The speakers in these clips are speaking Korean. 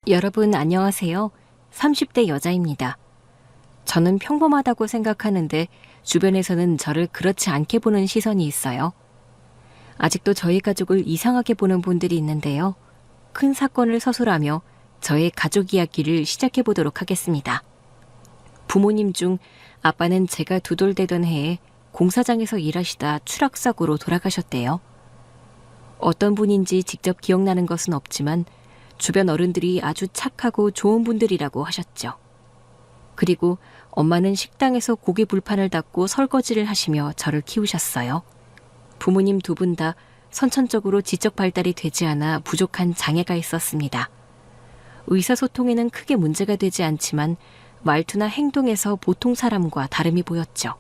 여러분 안녕하세요. 30대 여자입니다. 저는 평범하다고 생각하는데 주변에서는 저를 그렇지 않게 보는 시선이 있어요. 아직도 저희 가족을 이상하게 보는 분들이 있는데요. 큰 사건을 서술하며 저의 가족 이야기를 시작해 보도록 하겠습니다. 부모님 중 아빠는 제가 2돌 되던 해에 공사장에서 일하시다 추락사고로 돌아가셨대요. 어떤 분인지 직접 기억나는 것은 없지만 주변 어른들이 아주 착하고 좋은 분들이라고 하셨죠. 그리고 엄마는 식당에서 고기 불판을 닦고 설거지를 하시며 저를 키우셨어요. 부모님 2분 다 선천적으로 지적 발달이 되지 않아 부족한 장애가 있었습니다. 의사소통에는 크게 문제가 되지 않지만 말투나 행동에서 보통 사람과 다름이 보였죠.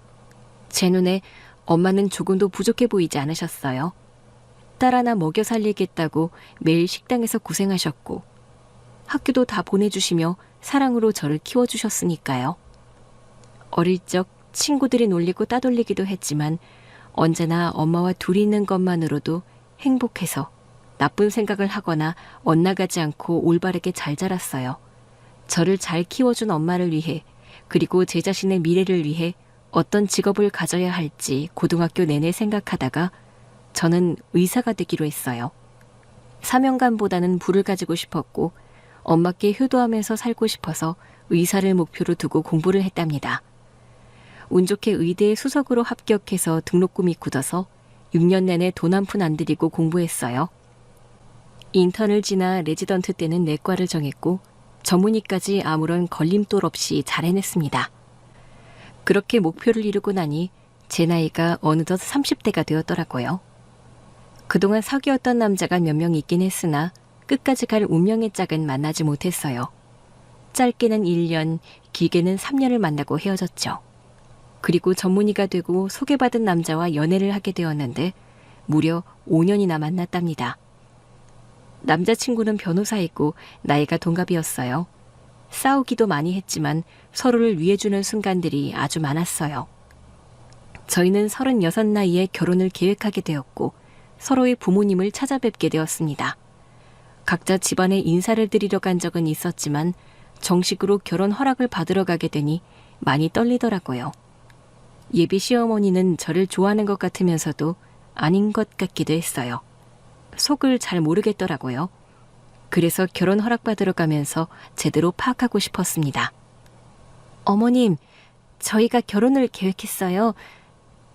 제 눈에 엄마는 조금도 부족해 보이지 않으셨어요. 딸 하나 먹여 살리겠다고 매일 식당에서 고생하셨고 학교도 다 보내주시며 사랑으로 저를 키워주셨으니까요. 어릴 적 친구들이 놀리고 따돌리기도 했지만 언제나 엄마와 둘이 있는 것만으로도 행복해서 나쁜 생각을 하거나 엇나가지 않고 올바르게 잘 자랐어요. 저를 잘 키워준 엄마를 위해 그리고 제 자신의 미래를 위해 어떤 직업을 가져야 할지 고등학교 내내 생각하다가 저는 의사가 되기로 했어요. 사명감보다는 부를 가지고 싶었고 엄마께 효도하면서 살고 싶어서 의사를 목표로 두고 공부를 했답니다. 운 좋게 의대에 수석으로 합격해서 등록금이 굳어서 6년 내내 돈 한 푼 안 들이고 공부했어요. 인턴을 지나 레지던트 때는 내과를 정했고 전문의까지 아무런 걸림돌 없이 잘 해냈습니다. 그렇게 목표를 이루고 나니 제 나이가 어느덧 30대가 되었더라고요. 그동안 사귀었던 남자가 몇 명 있긴 했으나 끝까지 갈 운명의 짝은 만나지 못했어요. 짧게는 1년, 길게는 3년을 만나고 헤어졌죠. 그리고 전문의가 되고 소개받은 남자와 연애를 하게 되었는데 무려 5년이나 만났답니다. 남자친구는 변호사이고 나이가 동갑이었어요. 싸우기도 많이 했지만 서로를 위해주는 순간들이 아주 많았어요. 저희는 36 나이에 결혼을 계획하게 되었고 서로의 부모님을 찾아뵙게 되었습니다. 각자 집안에 인사를 드리러 간 적은 있었지만 정식으로 결혼 허락을 받으러 가게 되니 많이 떨리더라고요. 예비 시어머니는 저를 좋아하는 것 같으면서도 아닌 것 같기도 했어요. 속을 잘 모르겠더라고요. 그래서 결혼 허락받으러 가면서 제대로 파악하고 싶었습니다. 어머님, 저희가 결혼을 계획했어요.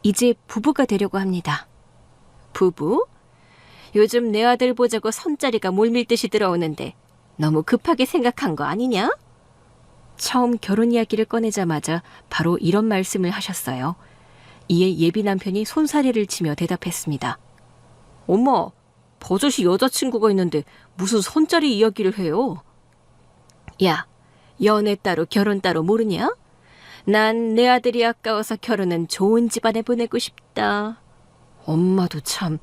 이제 부부가 되려고 합니다. 부부? 요즘 내 아들 보자고 선자리가 몰밀듯이 들어오는데 너무 급하게 생각한 거 아니냐? 처음 결혼 이야기를 꺼내자마자 바로 이런 말씀을 하셨어요. 이에 예비 남편이 손사래를 치며 대답했습니다. 엄마, 버젓이 여자친구가 있는데 무슨 선자리 이야기를 해요? 야, 연애 따로 결혼 따로 모르냐? 난 내 아들이 아까워서 결혼은 좋은 집안에 보내고 싶다. 엄마도 참,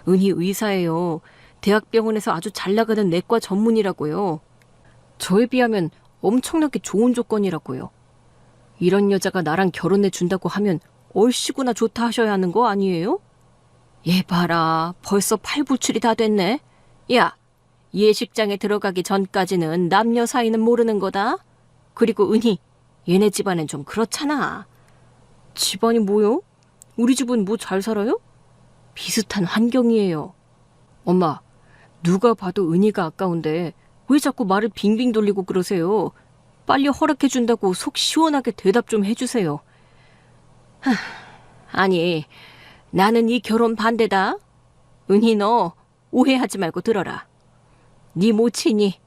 은희 의사예요. 대학병원에서 아주 잘 나가는 내과 전문이라고요. 저에 비하면 엄청나게 좋은 조건이라고요. 이런 여자가 나랑 결혼해 준다고 하면 얼씨구나 좋다 하셔야 하는 거 아니에요? 얘 봐라, 벌써 팔불출이 다 됐네. 야, 예식장에 들어가기 전까지는 남녀 사이는 모르는 거다. 그리고 은희, 얘네 집안은 좀 그렇잖아. 집안이 뭐요? 우리 집은 뭐 잘 살아요? 비슷한 환경이에요. 엄마, 누가 봐도 은희가 아까운데 왜 자꾸 말을 빙빙 돌리고 그러세요? 빨리 허락해준다고 속 시원하게 대답 좀 해주세요. 아니, 나는 이 결혼 반대다. 은희 너 오해하지 말고 들어라. 네 모친이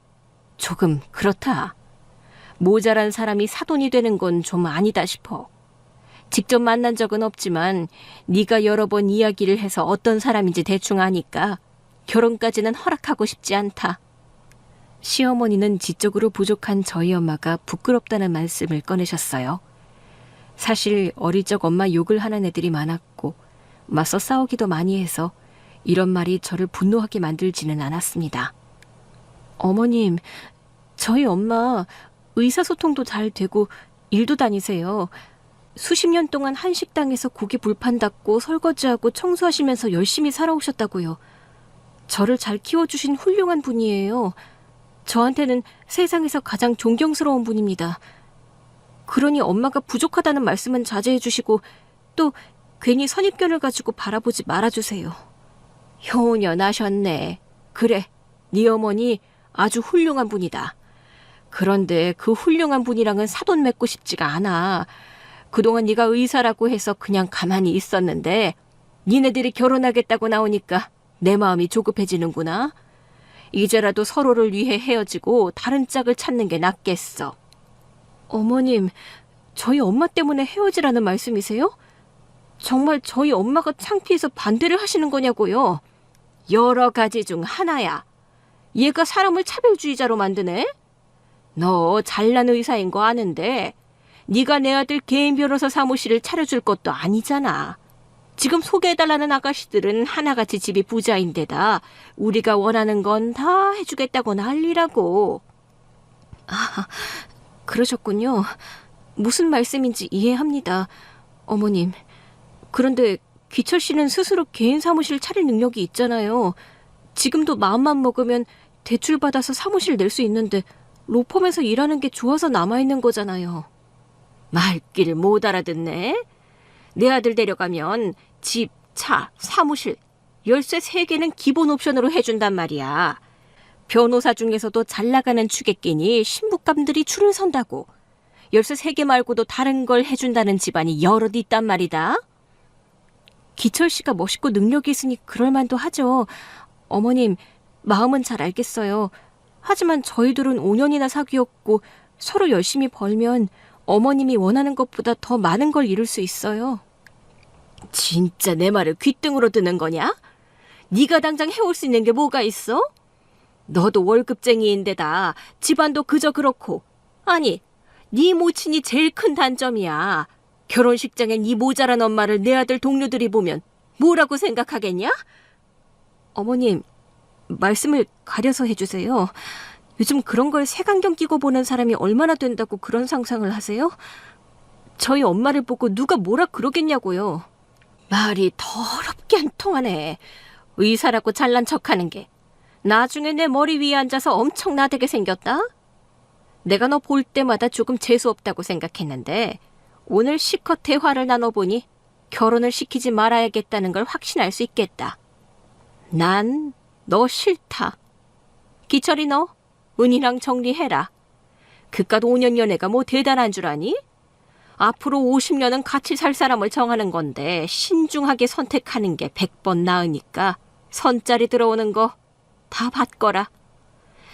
조금 그렇다. 모자란 사람이 사돈이 되는 건 좀 아니다 싶어. 직접 만난 적은 없지만 네가 여러 번 이야기를 해서 어떤 사람인지 대충 아니까 결혼까지는 허락하고 싶지 않다. 시어머니는 지적으로 부족한 저희 엄마가 부끄럽다는 말씀을 꺼내셨어요. 사실 어릴 적 엄마 욕을 하는 애들이 많았고 맞서 싸우기도 많이 해서 이런 말이 저를 분노하게 만들지는 않았습니다. 어머님, 저희 엄마 의사소통도 잘 되고 일도 다니세요. 수십 년 동안 한 식당에서 고기 불판 닦고 설거지하고 청소하시면서 열심히 살아오셨다고요. 저를 잘 키워주신 훌륭한 분이에요. 저한테는 세상에서 가장 존경스러운 분입니다. 그러니 엄마가 부족하다는 말씀은 자제해 주시고 또 괜히 선입견을 가지고 바라보지 말아주세요. 효녀나셨네. 그래, 네 어머니 아주 훌륭한 분이다. 그런데 그 훌륭한 분이랑은 사돈 맺고 싶지가 않아. 그동안 네가 의사라고 해서 그냥 가만히 있었는데 니네들이 결혼하겠다고 나오니까 내 마음이 조급해지는구나. 이제라도 서로를 위해 헤어지고 다른 짝을 찾는 게 낫겠어. 어머님, 저희 엄마 때문에 헤어지라는 말씀이세요? 정말 저희 엄마가 창피해서 반대를 하시는 거냐고요? 여러 가지 중 하나야. 얘가 사람을 차별주의자로 만드네? 너 잘난 의사인 거 아는데 네가 내 아들 개인 변호사 사무실을 차려줄 것도 아니잖아. 지금 소개해달라는 아가씨들은 하나같이 집이 부자인데다 우리가 원하는 건 다 해주겠다고 난리라고. 아, 그러셨군요. 무슨 말씀인지 이해합니다. 어머님, 그런데 기철 씨는 스스로 개인 사무실 차릴 능력이 있잖아요. 지금도 마음만 먹으면 대출받아서 사무실 낼 수 있는데 로펌에서 일하는 게 좋아서 남아있는 거잖아요. 말귀를 못 알아듣네. 내 아들 데려가면 집, 차, 사무실, 열쇠 3개는 기본 옵션으로 해준단 말이야. 변호사 중에서도 잘 나가는 축에 끼니 신부감들이 줄을 선다고. 열쇠 3개 말고도 다른 걸 해준다는 집안이 여럿 있단 말이다. 기철 씨가 멋있고 능력이 있으니 그럴만도 하죠. 어머님, 마음은 잘 알겠어요. 하지만 저희들은 5년이나 사귀었고 서로 열심히 벌면 어머님이 원하는 것보다 더 많은 걸 이룰 수 있어요. 진짜 내 말을 귓등으로 듣는 거냐? 네가 당장 해올 수 있는 게 뭐가 있어? 너도 월급쟁이인데다 집안도 그저 그렇고. 아니, 네 모친이 제일 큰 단점이야. 결혼식장에 네 모자란 엄마를 내 아들 동료들이 보면 뭐라고 생각하겠냐? 어머님, 말씀을 가려서 해주세요. 요즘 그런 걸 색안경 끼고 보는 사람이 얼마나 된다고 그런 상상을 하세요? 저희 엄마를 보고 누가 뭐라 그러겠냐고요. 말이 더럽게 안 통하네. 의사라고 잘난 척하는 게. 나중에 내 머리 위에 앉아서 엄청 나대게 생겼다? 내가 너 볼 때마다 조금 재수없다고 생각했는데 오늘 실컷 대화를 나눠보니 결혼을 시키지 말아야겠다는 걸 확신할 수 있겠다. 난 너 싫다. 기철이 너 은희랑 정리해라. 그깟 5년 연애가 뭐 대단한 줄 아니? 앞으로 50년은 같이 살 사람을 정하는 건데 신중하게 선택하는 게 100번 나으니까 선짜리 들어오는 거 다 받거라.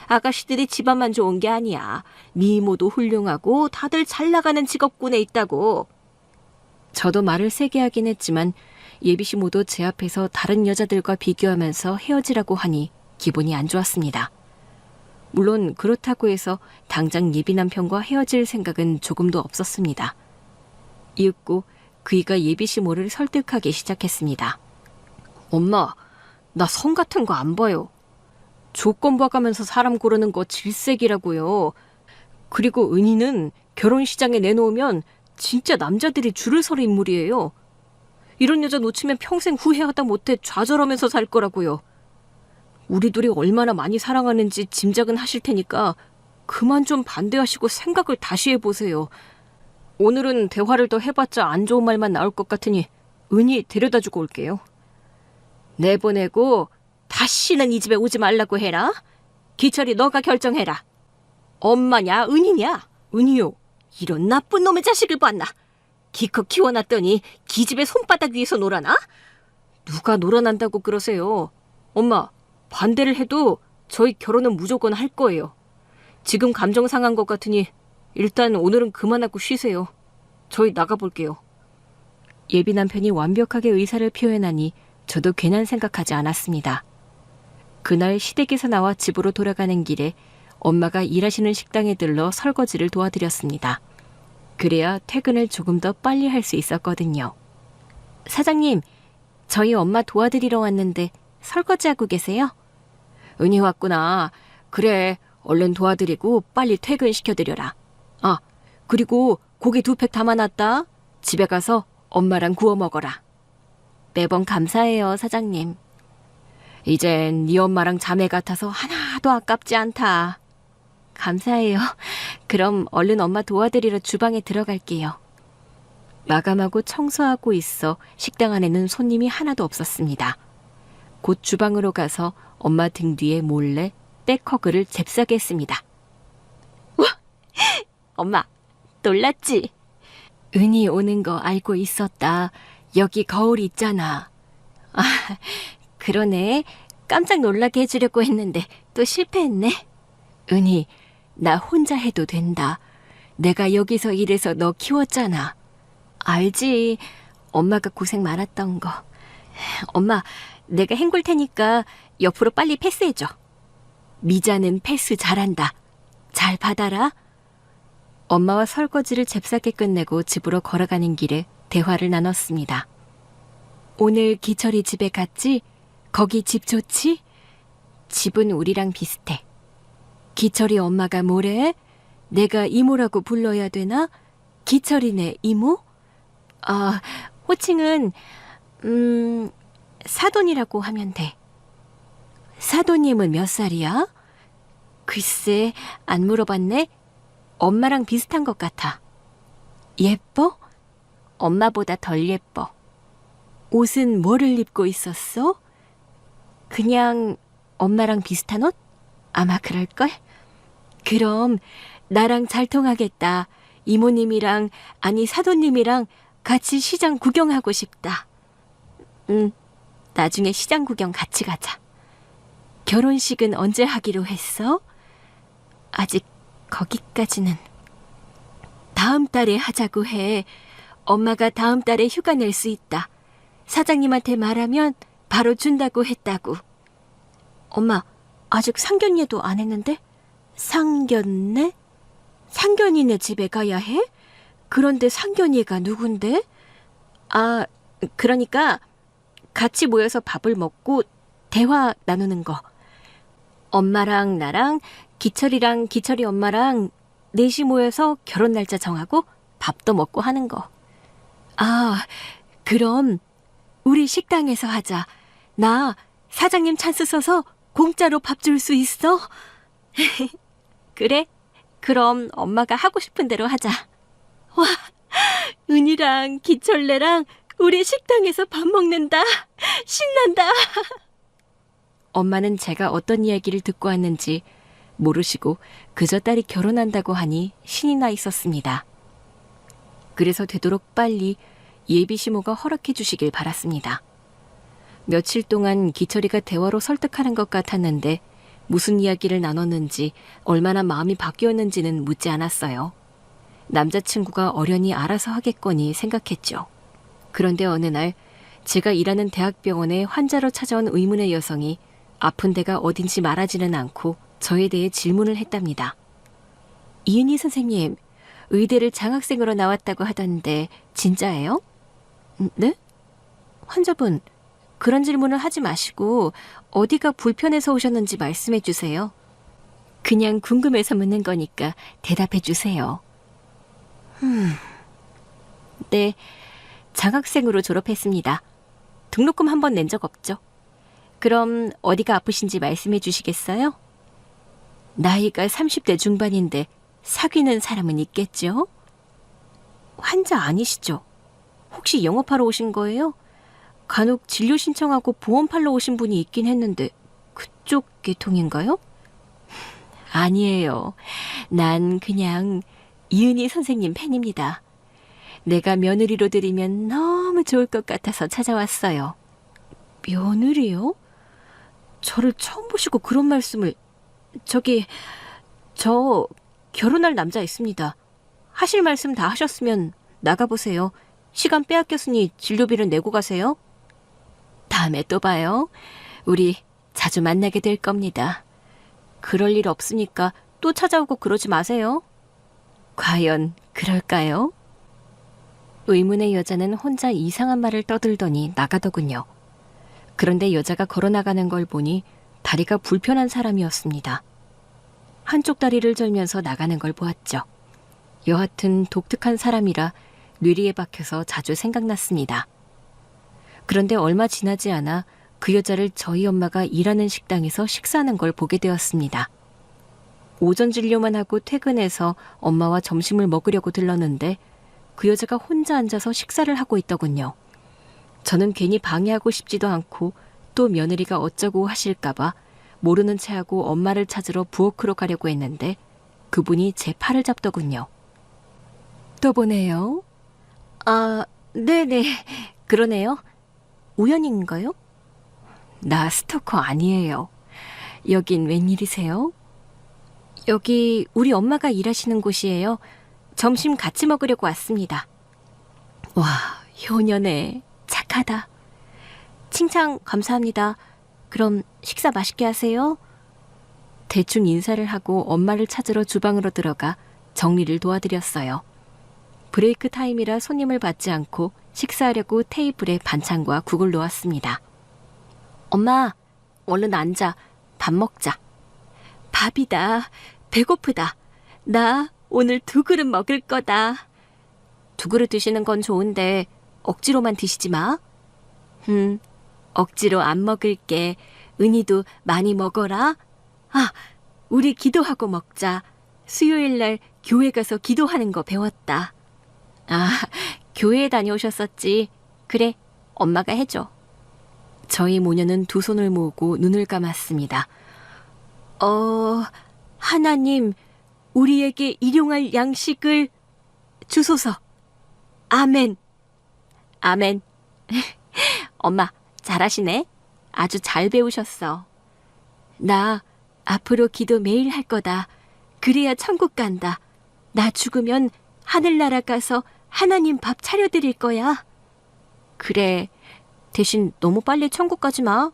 아가씨들이 집안만 좋은 게 아니야. 미모도 훌륭하고 다들 잘 나가는 직업군에 있다고. 저도 말을 세게 하긴 했지만 예비씨 모두 제 앞에서 다른 여자들과 비교하면서 헤어지라고 하니 기분이 안 좋았습니다. 물론 그렇다고 해서 당장 예비 남편과 헤어질 생각은 조금도 없었습니다. 이윽고 그이가 예비씨 모를 설득하기 시작했습니다. 엄마, 나 성 같은 거 안 봐요. 조건 봐가면서 사람 고르는 거 질색이라고요. 그리고 은희는 결혼시장에 내놓으면 진짜 남자들이 줄을 설 인물이에요. 이런 여자 놓치면 평생 후회하다 못해 좌절하면서 살 거라고요. 우리 둘이 얼마나 많이 사랑하는지 짐작은 하실 테니까 그만 좀 반대하시고 생각을 다시 해보세요. 오늘은 대화를 더 해봤자 안 좋은 말만 나올 것 같으니 은희 데려다주고 올게요. 내보내고 다시는 이 집에 오지 말라고 해라. 기철이 너가 결정해라. 엄마냐 은희냐? 은희요. 이런 나쁜 놈의 자식을 봤나. 기껏 키워놨더니 기집애 손바닥 위에서 놀아나? 누가 놀아난다고 그러세요. 엄마, 반대를 해도 저희 결혼은 무조건 할 거예요. 지금 감정 상한 것 같으니 일단 오늘은 그만하고 쉬세요. 저희 나가볼게요. 예비 남편이 완벽하게 의사를 표현하니 저도 괜한 생각하지 않았습니다. 그날 시댁에서 나와 집으로 돌아가는 길에 엄마가 일하시는 식당에 들러 설거지를 도와드렸습니다. 그래야 퇴근을 조금 더 빨리 할 수 있었거든요. 사장님, 저희 엄마 도와드리러 왔는데 설거지하고 계세요? 은희 왔구나. 그래, 얼른 도와드리고 빨리 퇴근시켜드려라. 아, 그리고 고기 2팩 담아놨다. 집에 가서 엄마랑 구워 먹어라. 매번 감사해요, 사장님. 이젠 네 엄마랑 자매 같아서 하나도 아깝지 않다. 감사해요. 그럼 얼른 엄마 도와드리러 주방에 들어갈게요. 마감하고 청소하고 있어 식당 안에는 손님이 하나도 없었습니다. 곧 주방으로 가서 엄마 등 뒤에 몰래 백허그를 잽싸게 했습니다. 엄마, 놀랐지? 은희 오는 거 알고 있었다. 여기 거울 있잖아. 아, 그러네. 깜짝 놀라게 해주려고 했는데 또 실패했네. 은희, 나 혼자 해도 된다. 내가 여기서 일해서 너 키웠잖아. 알지. 엄마가 고생 많았던 거. 엄마, 내가 헹굴 테니까 옆으로 빨리 패스해줘. 미자는 패스 잘한다. 잘 받아라. 엄마와 설거지를 잽싸게 끝내고 집으로 걸어가는 길에 대화를 나눴습니다. 오늘 기철이 집에 갔지? 거기 집 좋지? 집은 우리랑 비슷해. 기철이 엄마가 뭐래? 내가 이모라고 불러야 되나? 기철이네 이모? 아, 호칭은 사돈이라고 하면 돼. 사돈님은 몇 살이야? 글쎄, 안 물어봤네. 엄마랑 비슷한 것 같아. 예뻐? 엄마보다 덜 예뻐. 옷은 뭐를 입고 있었어? 그냥 엄마랑 비슷한 옷? 아마 그럴걸? 그럼 나랑 잘 통하겠다. 이모님이랑, 아니 사돈님이랑 같이 시장 구경하고 싶다. 나중에 시장 구경 같이 가자. 결혼식은 언제 하기로 했어? 아직 거기까지는. 다음 달에 하자고 해. 엄마가 다음 달에 휴가 낼 수 있다. 사장님한테 말하면 바로 준다고 했다고. 엄마, 아직 상견례도 안 했는데? 상견례? 상견이네 집에 가야 해? 그런데 상견이가 누군데? 아, 그러니까 같이 모여서 밥을 먹고 대화 나누는 거. 엄마랑 나랑 기철이랑 기철이 엄마랑 넷이 모여서 결혼 날짜 정하고 밥도 먹고 하는 거. 아, 그럼 우리 식당에서 하자. 나 사장님 찬스 써서 공짜로 밥 줄 수 있어? 그래? 그럼 엄마가 하고 싶은 대로 하자. 와, 은이랑 기철래랑 우리 식당에서 밥 먹는다. 신난다. 엄마는 제가 어떤 이야기를 듣고 왔는지 모르시고 그저 딸이 결혼한다고 하니 신이 나 있었습니다. 그래서 되도록 빨리 예비 시모가 허락해 주시길 바랐습니다. 며칠 동안 기철이가 대화로 설득하는 것 같았는데 무슨 이야기를 나눴는지 얼마나 마음이 바뀌었는지는 묻지 않았어요. 남자친구가 어련히 알아서 하겠거니 생각했죠. 그런데 어느 날 제가 일하는 대학병원에 환자로 찾아온 의문의 여성이 아픈 데가 어딘지 말하지는 않고 저에 대해 질문을 했답니다. 이은희 선생님, 의대를 장학생으로 나왔다고 하던데 진짜예요? 네? 환자분, 그런 질문을 하지 마시고 어디가 불편해서 오셨는지 말씀해 주세요. 그냥 궁금해서 묻는 거니까 대답해 주세요. 네, 장학생으로 졸업했습니다. 등록금 한 번 낸 적 없죠. 그럼 어디가 아프신지 말씀해 주시겠어요? 나이가 30대 중반인데 사귀는 사람은 있겠죠? 환자 아니시죠? 혹시 영업하러 오신 거예요? 간혹 진료 신청하고 보험 팔러 오신 분이 있긴 했는데 그쪽 계통인가요? 아니에요. 난 그냥 이은희 선생님 팬입니다. 내가 며느리로 드리면 너무 좋을 것 같아서 찾아왔어요. 며느리요? 저를 처음 보시고 그런 말씀을... 저 결혼할 남자 있습니다. 하실 말씀 다 하셨으면 나가보세요. 시간 빼앗겼으니 진료비를 내고 가세요. 다음에 또 봐요. 우리 자주 만나게 될 겁니다. 그럴 일 없으니까 또 찾아오고 그러지 마세요. 과연 그럴까요? 의문의 여자는 혼자 이상한 말을 떠들더니 나가더군요. 그런데 여자가 걸어나가는 걸 보니 다리가 불편한 사람이었습니다. 한쪽 다리를 절면서 나가는 걸 보았죠. 여하튼 독특한 사람이라 뇌리에 박혀서 자주 생각났습니다. 그런데 얼마 지나지 않아 그 여자를 저희 엄마가 일하는 식당에서 식사하는 걸 보게 되었습니다. 오전 진료만 하고 퇴근해서 엄마와 점심을 먹으려고 들렀는데 그 여자가 혼자 앉아서 식사를 하고 있더군요. 저는 괜히 방해하고 싶지도 않고 또 며느리가 어쩌고 하실까봐 모르는 체하고 엄마를 찾으러 부엌으로 가려고 했는데 그분이 제 팔을 잡더군요. 또 보네요. 아, 네네. 그러네요. 우연인가요? 나 스토커 아니에요. 여긴 웬일이세요? 여기 우리 엄마가 일하시는 곳이에요. 점심 같이 먹으려고 왔습니다. 와, 효녀네. 착하다. 칭찬 감사합니다. 그럼 식사 맛있게 하세요. 대충 인사를 하고 엄마를 찾으러 주방으로 들어가 정리를 도와드렸어요. 브레이크 타임이라 손님을 받지 않고 식사하려고 테이블에 반찬과 국을 놓았습니다. 엄마, 얼른 앉아. 밥 먹자. 밥이다. 배고프다. 나 오늘 2그릇 먹을 거다. 2그릇 드시는 건 좋은데 억지로만 드시지 마. 억지로 안 먹을게. 은희도 많이 먹어라. 아, 우리 기도하고 먹자. 수요일 날 교회 가서 기도하는 거 배웠다. 아, 교회에 다녀오셨었지. 그래, 엄마가 해줘. 저희 모녀는 두 손을 모으고 눈을 감았습니다. 하나님, 우리에게 일용할 양식을 주소서. 아멘. 아멘. 엄마, 잘하시네. 아주 잘 배우셨어. 나 앞으로 기도 매일 할 거다. 그래야 천국 간다. 나 죽으면 하늘나라 가서 하나님 밥 차려드릴 거야. 그래, 대신 너무 빨리 천국 가지 마.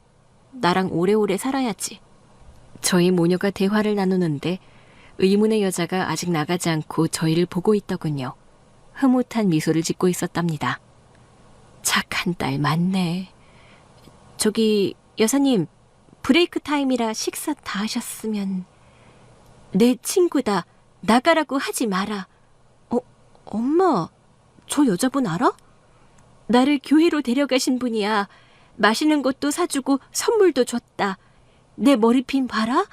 나랑 오래오래 살아야지. 저희 모녀가 대화를 나누는데 의문의 여자가 아직 나가지 않고 저희를 보고 있더군요. 흐뭇한 미소를 짓고 있었답니다. 착한 딸 맞네. 저기 여사님, 브레이크 타임이라 식사 다 하셨으면. 내 친구다. 나가라고 하지 마라. 엄마, 저 여자분 알아? 나를 교회로 데려가신 분이야. 맛있는 것도 사주고 선물도 줬다. 내 머리핀 봐라.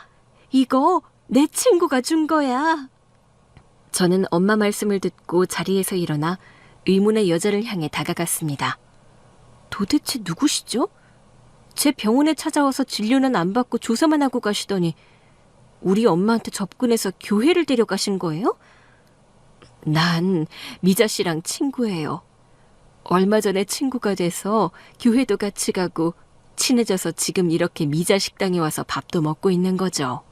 이거 내 친구가 준 거야. 저는 엄마 말씀을 듣고 자리에서 일어나 의문의 여자를 향해 다가갔습니다. 도대체 누구시죠? 제 병원에 찾아와서 진료는 안 받고 조사만 하고 가시더니 우리 엄마한테 접근해서 교회를 데려가신 거예요? 난 미자 씨랑 친구예요. 얼마 전에 친구가 돼서 교회도 같이 가고 친해져서 지금 이렇게 미자 식당에 와서 밥도 먹고 있는 거죠.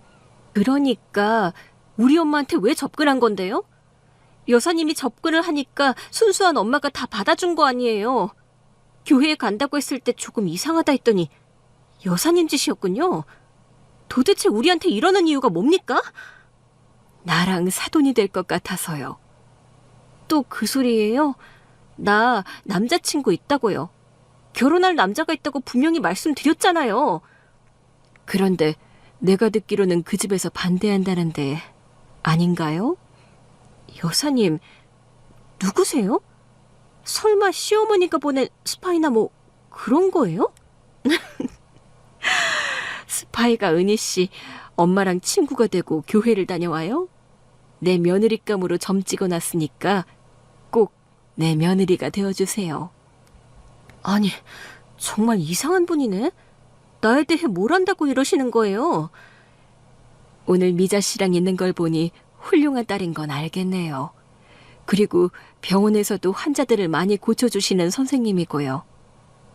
그러니까 우리 엄마한테 왜 접근한 건데요? 여사님이 접근을 하니까 순수한 엄마가 다 받아준 거 아니에요. 교회에 간다고 했을 때 조금 이상하다 했더니 여사님 짓이었군요. 도대체 우리한테 이러는 이유가 뭡니까? 나랑 사돈이 될 것 같아서요. 또 그 소리예요? 나 남자친구 있다고요. 결혼할 남자가 있다고 분명히 말씀드렸잖아요. 그런데 내가 듣기로는 그 집에서 반대한다는데 아닌가요? 여사님, 누구세요? 설마 시어머니가 보낸 스파이나 뭐 그런 거예요? 스파이가 은희 씨 엄마랑 친구가 되고 교회를 다녀와요? 내 며느리감으로 점 찍어놨으니까 꼭 내 며느리가 되어주세요. 아니, 정말 이상한 분이네. 나에 대해 뭘 안다고 이러시는 거예요? 오늘 미자 씨랑 있는 걸 보니 훌륭한 딸인 건 알겠네요. 그리고 병원에서도 환자들을 많이 고쳐주시는 선생님이고요.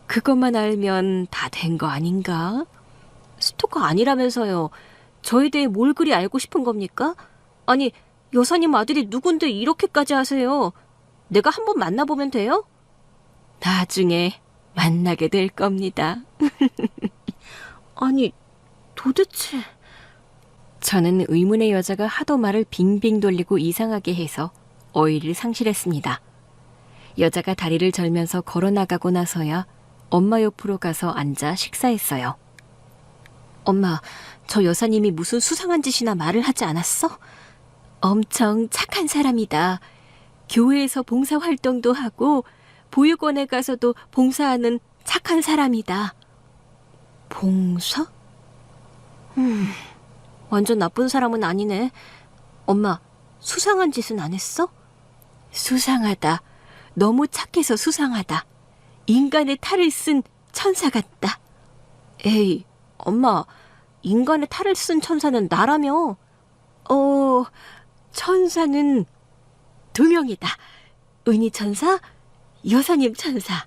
그것만 알면 다 된 거 아닌가? 스토커 아니라면서요. 저에 대해 뭘 그리 알고 싶은 겁니까? 아니, 여사님 아들이 누군데 이렇게까지 하세요? 내가 한번 만나보면 돼요? 나중에 만나게 될 겁니다. 아니, 도대체... 저는 의문의 여자가 하도 말을 빙빙 돌리고 이상하게 해서 어이를 상실했습니다. 여자가 다리를 절면서 걸어나가고 나서야 엄마 옆으로 가서 앉아 식사했어요. 엄마, 저 여사님이 무슨 수상한 짓이나 말을 하지 않았어? 엄청 착한 사람이다. 교회에서 봉사활동도 하고 보육원에 가서도 봉사하는 착한 사람이다. 봉사? 완전 나쁜 사람은 아니네. 엄마, 수상한 짓은 안 했어? 수상하다. 너무 착해서 수상하다. 인간의 탈을 쓴 천사 같다. 에이, 엄마, 인간의 탈을 쓴 천사는 나라며. 천사는 2명이다. 은희 천사, 여사님 천사.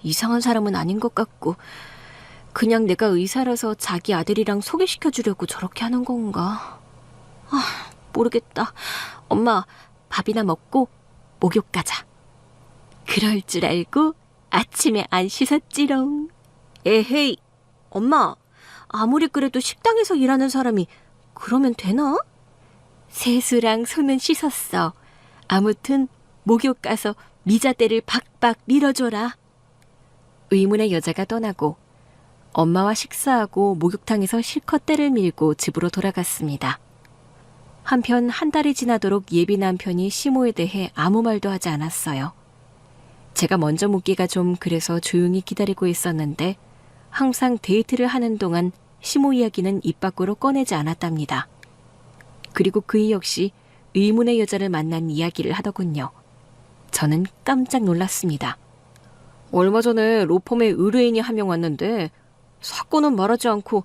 이상한 사람은 아닌 것 같고 그냥 내가 의사라서 자기 아들이랑 소개시켜주려고 저렇게 하는 건가? 모르겠다. 엄마, 밥이나 먹고 목욕 가자. 그럴 줄 알고 아침에 안 씻었지롱. 에헤이, 엄마, 아무리 그래도 식당에서 일하는 사람이 그러면 되나? 세수랑 손은 씻었어. 아무튼 목욕 가서 미자대를 박박 밀어줘라. 의문의 여자가 떠나고 엄마와 식사하고 목욕탕에서 실컷 때를 밀고 집으로 돌아갔습니다. 한편 한 달이 지나도록 예비 남편이 시모에 대해 아무 말도 하지 않았어요. 제가 먼저 묻기가 좀 그래서 조용히 기다리고 있었는데 항상 데이트를 하는 동안 시모 이야기는 입 밖으로 꺼내지 않았답니다. 그리고 그이 역시 의문의 여자를 만난 이야기를 하더군요. 저는 깜짝 놀랐습니다. 얼마 전에 로펌에 의뢰인이 한 명 왔는데 사건은 말하지 않고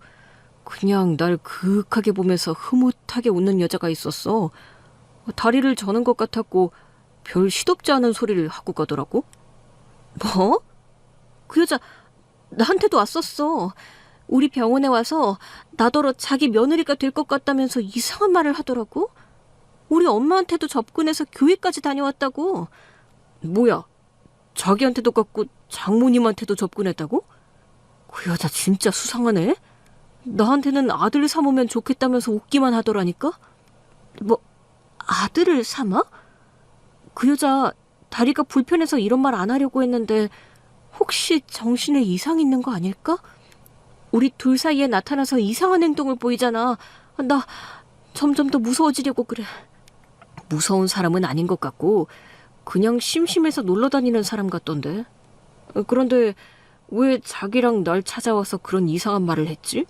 그냥 날 그윽하게 보면서 흐뭇하게 웃는 여자가 있었어. 다리를 저는 것 같았고 별 시덥지 않은 소리를 하고 가더라고. 뭐? 그 여자 나한테도 왔었어. 우리 병원에 와서 나더러 자기 며느리가 될 것 같다면서 이상한 말을 하더라고. 우리 엄마한테도 접근해서 교회까지 다녀왔다고. 뭐야? 자기한테도 갔고 장모님한테도 접근했다고? 그 여자 진짜 수상하네. 나한테는 아들 삼으면 좋겠다면서 웃기만 하더라니까. 뭐 아들을 삼아? 그 여자 다리가 불편해서 이런 말 안 하려고 했는데 혹시 정신에 이상 있는 거 아닐까? 우리 둘 사이에 나타나서 이상한 행동을 보이잖아. 나 점점 더 무서워지려고 그래. 무서운 사람은 아닌 것 같고 그냥 심심해서 놀러 다니는 사람 같던데. 그런데 왜 자기랑 날 찾아와서 그런 이상한 말을 했지?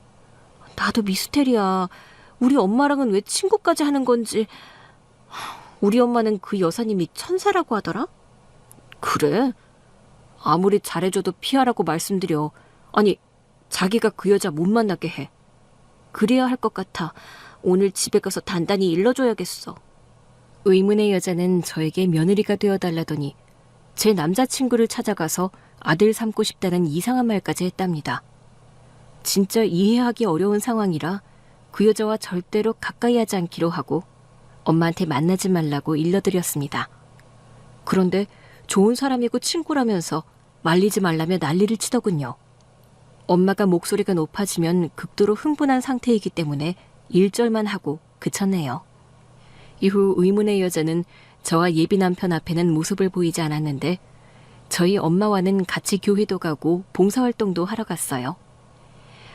나도 미스테리야. 우리 엄마랑은 왜 친구까지 하는 건지. 우리 엄마는 그 여사님이 천사라고 하더라? 그래? 아무리 잘해줘도 피하라고 말씀드려. 아니, 자기가 그 여자 못 만나게 해. 그래야 할 것 같아. 오늘 집에 가서 단단히 일러줘야겠어. 의문의 여자는 저에게 며느리가 되어달라더니 제 남자친구를 찾아가서 아들 삼고 싶다는 이상한 말까지 했답니다. 진짜 이해하기 어려운 상황이라 그 여자와 절대로 가까이 하지 않기로 하고 엄마한테 만나지 말라고 일러드렸습니다. 그런데 좋은 사람이고 친구라면서 말리지 말라며 난리를 치더군요. 엄마가 목소리가 높아지면 극도로 흥분한 상태이기 때문에 일절만 하고 그쳤네요. 이후 의문의 여자는 저와 예비 남편 앞에는 모습을 보이지 않았는데 저희 엄마와는 같이 교회도 가고 봉사활동도 하러 갔어요.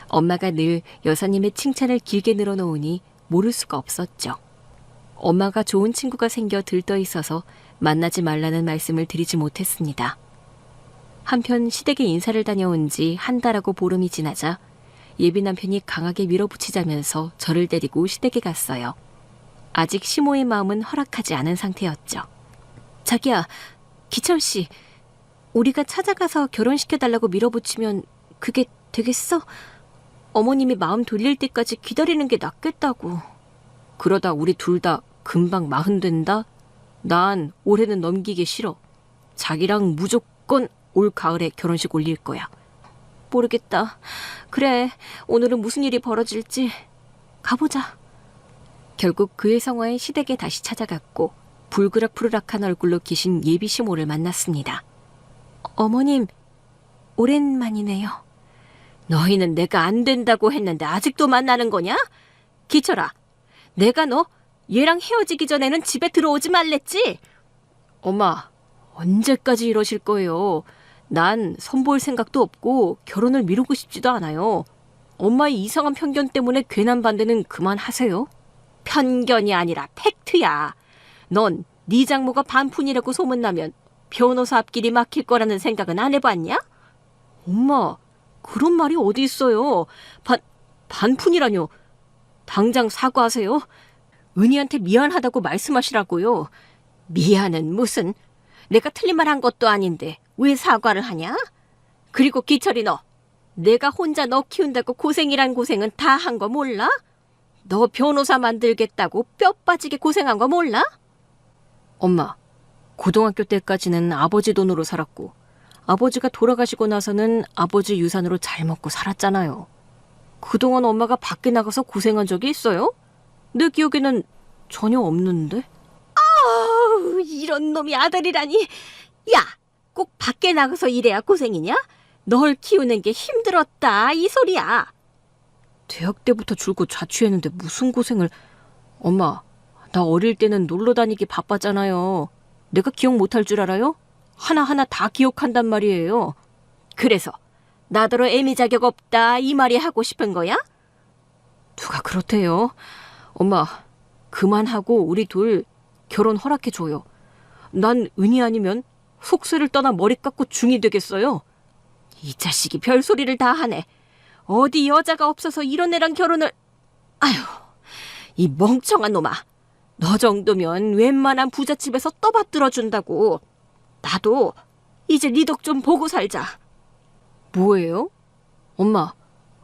엄마가 늘 여사님의 칭찬을 길게 늘어놓으니 모를 수가 없었죠. 엄마가 좋은 친구가 생겨 들떠 있어서 만나지 말라는 말씀을 드리지 못했습니다. 한편 시댁에 인사를 다녀온 지 한 달하고 보름이 지나자 예비 남편이 강하게 밀어붙이자면서 저를 데리고 시댁에 갔어요. 아직 시모의 마음은 허락하지 않은 상태였죠. 자기야, 기철씨, 우리가 찾아가서 결혼시켜달라고 밀어붙이면 그게 되겠어? 어머님이 마음 돌릴 때까지 기다리는 게 낫겠다고. 그러다 우리 둘 다 금방 40 된다? 난 올해는 넘기기 싫어. 자기랑 무조건 올 가을에 결혼식 올릴 거야. 모르겠다. 그래, 오늘은 무슨 일이 벌어질지 가보자. 결국 그의 성화에 시댁에 다시 찾아갔고 불그락푸르락한 얼굴로 계신 예비 시모를 만났습니다. 어머님, 오랜만이네요. 너희는 내가 안 된다고 했는데 아직도 만나는 거냐? 기철아, 내가 너 얘랑 헤어지기 전에는 집에 들어오지 말랬지? 엄마, 언제까지 이러실 거예요? 난 선보일 생각도 없고 결혼을 미루고 싶지도 않아요. 엄마의 이상한 편견 때문에 괜한 반대는 그만하세요. 편견이 아니라 팩트야. 넌 네 장모가 반푼이라고 소문나면 변호사 앞길이 막힐 거라는 생각은 안 해봤냐? 엄마, 그런 말이 어디 있어요. 반푼이라뇨. 당장 사과하세요. 은희한테 미안하다고 말씀하시라고요. 미안은 무슨. 내가 틀린 말 한 것도 아닌데 왜 사과를 하냐? 그리고 기철이 너. 내가 혼자 너 키운다고 고생이란 고생은 다 한 거 몰라? 너 변호사 만들겠다고 뼈 빠지게 고생한 거 몰라? 엄마, 고등학교 때까지는 아버지 돈으로 살았고 아버지가 돌아가시고 나서는 아버지 유산으로 잘 먹고 살았잖아요. 그동안 엄마가 밖에 나가서 고생한 적이 있어요? 내 기억에는 전혀 없는데. 아우, 이런 놈이 아들이라니. 야, 꼭 밖에 나가서 일해야 고생이냐? 널 키우는 게 힘들었다 이 소리야. 대학 때부터 줄곧 자취했는데 무슨 고생을. 엄마, 나 어릴 때는 놀러 다니기 바빴잖아요. 내가 기억 못할 줄 알아요? 하나하나 다 기억한단 말이에요. 그래서 나더러 애미 자격 없다 이 말이 하고 싶은 거야? 누가 그렇대요. 엄마, 그만하고 우리 둘 결혼 허락해줘요. 난 은희 아니면 속세를 떠나 머리 깎고 중이 되겠어요. 이 자식이 별소리를 다 하네. 어디 여자가 없어서 이런 애랑 결혼을. 아휴, 이 멍청한 놈아. 너 정도면 웬만한 부잣집에서 떠받들어준다고. 나도 이제 네 덕 좀 보고 살자. 뭐예요? 엄마,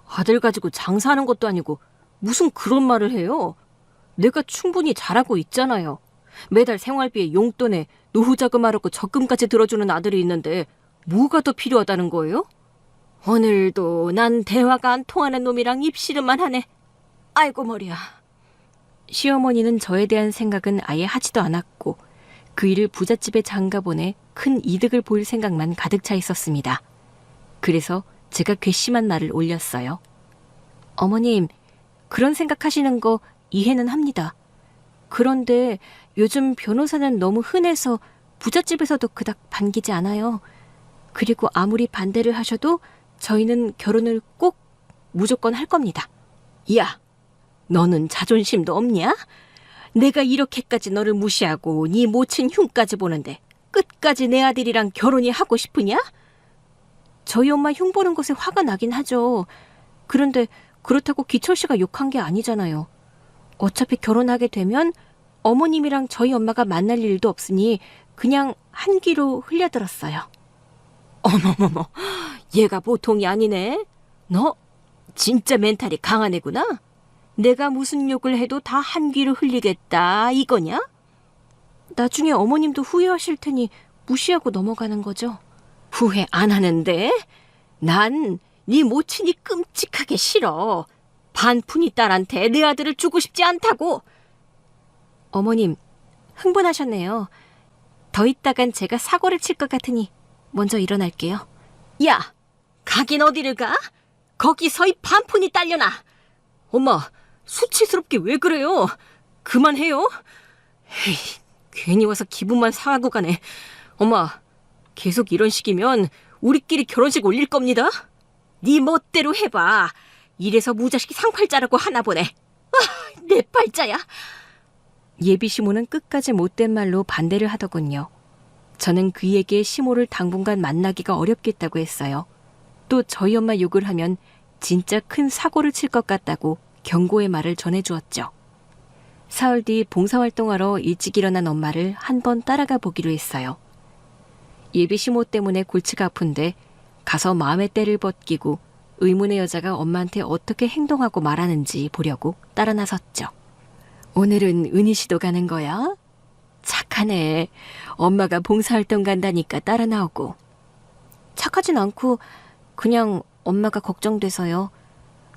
아들 가지고 장사하는 것도 아니고 무슨 그런 말을 해요? 내가 충분히 잘하고 있잖아요. 매달 생활비에 용돈에 노후자금하라고 적금까지 들어주는 아들이 있는데 뭐가 더 필요하다는 거예요? 오늘도 난 대화가 안 통하는 놈이랑 입씨름만 하네. 아이고 머리야. 시어머니는 저에 대한 생각은 아예 하지도 않았고 그 일을 부잣집에 장가보내 큰 이득을 볼 생각만 가득 차 있었습니다. 그래서 제가 괘씸한 날을 올렸어요. 어머님, 그런 생각하시는 거 이해는 합니다. 그런데 요즘 변호사는 너무 흔해서 부잣집에서도 그닥 반기지 않아요. 그리고 아무리 반대를 하셔도 저희는 결혼을 꼭 무조건 할 겁니다. 야, 너는 자존심도 없냐? 내가 이렇게까지 너를 무시하고 네 모친 흉까지 보는데 끝까지 내 아들이랑 결혼이 하고 싶으냐? 저희 엄마 흉 보는 것에 화가 나긴 하죠. 그런데 그렇다고 기철 씨가 욕한 게 아니잖아요. 어차피 결혼하게 되면 어머님이랑 저희 엄마가 만날 일도 없으니 그냥 한 귀로 흘려들었어요. 어머머머, 얘가 보통이 아니네. 너 진짜 멘탈이 강한 애구나. 내가 무슨 욕을 해도 다 한 귀로 흘리겠다 이거냐? 나중에 어머님도 후회하실 테니 무시하고 넘어가는 거죠. 후회 안 하는데? 난 네 모친이 끔찍하게 싫어. 반푼이 딸한테 내 아들을 주고 싶지 않다고. 어머님, 흥분하셨네요. 더 있다간 제가 사고를 칠 것 같으니 먼저 일어날게요. 야, 가긴 어디를 가? 거기 서이 반푼이 딸려나. 엄마, 수치스럽게 왜 그래요? 그만해요. 에이, 괜히 와서 기분만 상하고 가네. 엄마, 계속 이런 식이면 우리끼리 결혼식 올릴 겁니다. 네 멋대로 해봐. 이래서 무자식이 상팔자라고 하나 보네. 아, 내 팔자야. 예비 시모는 끝까지 못된 말로 반대를 하더군요. 저는 그에게 시모를 당분간 만나기가 어렵겠다고 했어요. 또 저희 엄마 욕을 하면 진짜 큰 사고를 칠 것 같다고 경고의 말을 전해주었죠. 사흘 뒤 봉사활동하러 일찍 일어난 엄마를 한번 따라가 보기로 했어요. 예비 시모 때문에 골치가 아픈데 가서 마음의 때를 벗기고 의문의 여자가 엄마한테 어떻게 행동하고 말하는지 보려고 따라 나섰죠. 오늘은 은희 씨도 가는 거야? 착하네. 엄마가 봉사활동 간다니까 따라 나오고. 착하진 않고 그냥 엄마가 걱정돼서요.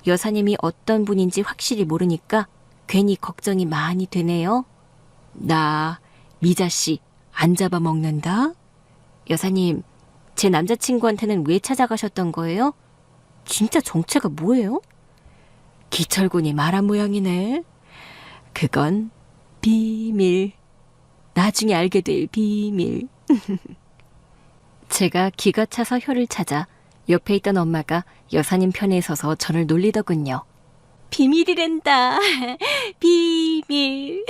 여사님이 어떤 분인지 확실히 모르니까 괜히 걱정이 많이 되네요. 나 미자 씨 안 잡아먹는다? 여사님, 제 남자친구한테는 왜 찾아가셨던 거예요? 진짜 정체가 뭐예요? 기철군이 말한 모양이네. 그건 비밀. 나중에 알게 될 비밀. 제가 기가 차서 혀를 찾아 옆에 있던 엄마가 여사님 편에 서서 저를 놀리더군요. 비밀이란다. 비밀.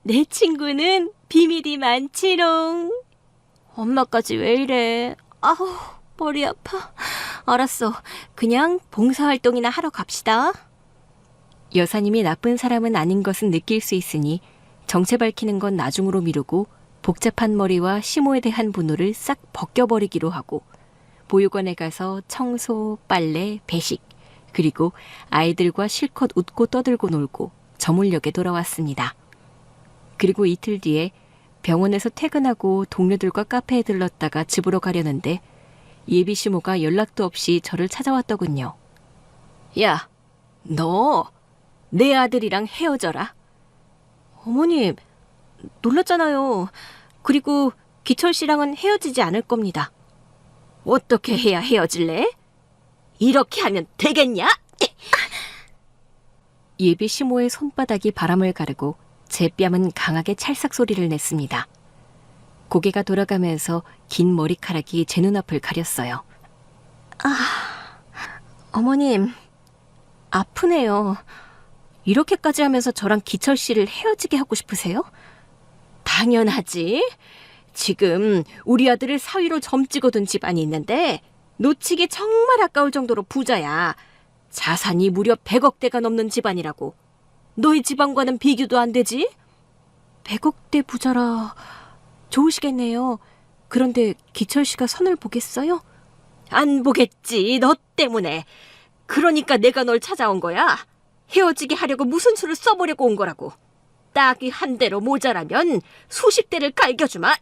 내 친구는 비밀이 많지롱. 엄마까지 왜 이래. 아우, 머리 아파. 알았어. 그냥 봉사활동이나 하러 갑시다. 여사님이 나쁜 사람은 아닌 것은 느낄 수 있으니 정체 밝히는 건 나중으로 미루고 복잡한 머리와 시모에 대한 분노를 싹 벗겨버리기로 하고 보육원에 가서 청소, 빨래, 배식, 그리고 아이들과 실컷 웃고 떠들고 놀고 저물녘에 돌아왔습니다. 그리고 이틀 뒤에 병원에서 퇴근하고 동료들과 카페에 들렀다가 집으로 가려는데 예비 시모가 연락도 없이 저를 찾아왔더군요. 야, 너 내 아들이랑 헤어져라. 어머님, 놀랐잖아요. 그리고 기철 씨랑은 헤어지지 않을 겁니다. 어떻게 해야 헤어질래? 이렇게 하면 되겠냐? 예비 시모의 손바닥이 바람을 가르고 제 뺨은 강하게 찰싹 소리를 냈습니다. 고개가 돌아가면서 긴 머리카락이 제 눈앞을 가렸어요. 어머님, 아프네요. 이렇게까지 하면서 저랑 기철 씨를 헤어지게 하고 싶으세요? 당연하지. 지금 우리 아들을 사위로 점 찍어둔 집안이 있는데 놓치기 정말 아까울 정도로 부자야. 자산이 무려 100억대가 넘는 집안이라고. 너희 집안과는 비교도 안 되지? 100억대 부자라 좋으시겠네요. 그런데 기철 씨가 선을 보겠어요? 안 보겠지, 너 때문에. 그러니까 내가 널 찾아온 거야. 헤어지게 하려고 무슨 수를 써보려고 온 거라고. 딱이 한 대로 모자라면 수십 대를 갈겨주마.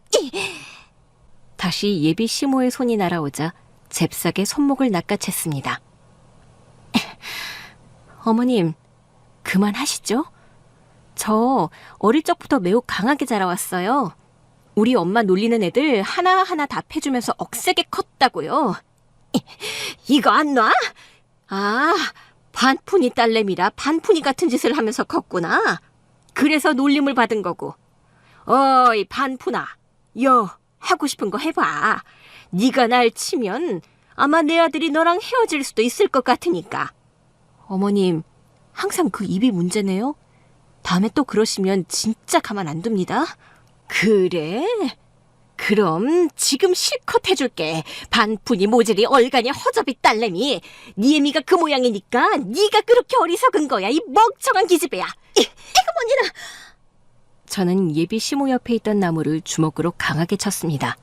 다시 예비 시모의 손이 날아오자 잽싸게 손목을 낚아챘습니다. 어머님, 그만하시죠? 저 어릴 적부터 매우 강하게 자라왔어요. 우리 엄마 놀리는 애들 하나하나 답해주면서 억세게 컸다고요. 이거 안 놔? 아, 반푼이 딸내미라 반푼이 같은 짓을 하면서 컸구나. 그래서 놀림을 받은 거고. 어이 반푼아, 하고 싶은 거 해봐. 네가 날 치면 아마 내 아들이 너랑 헤어질 수도 있을 것 같으니까. 어머님, 항상 그 입이 문제네요. 다음에 또 그러시면 진짜 가만 안 둡니다. 그래? 그럼 지금 실컷 해줄게. 반푼이 모질이 얼간이 허접이 딸내미. 네 애미가 그 모양이니까 네가 그렇게 어리석은 거야, 이 멍청한 기집애야. 어머니나. 저는 예비 시모 옆에 있던 나무를 주먹으로 강하게 쳤습니다.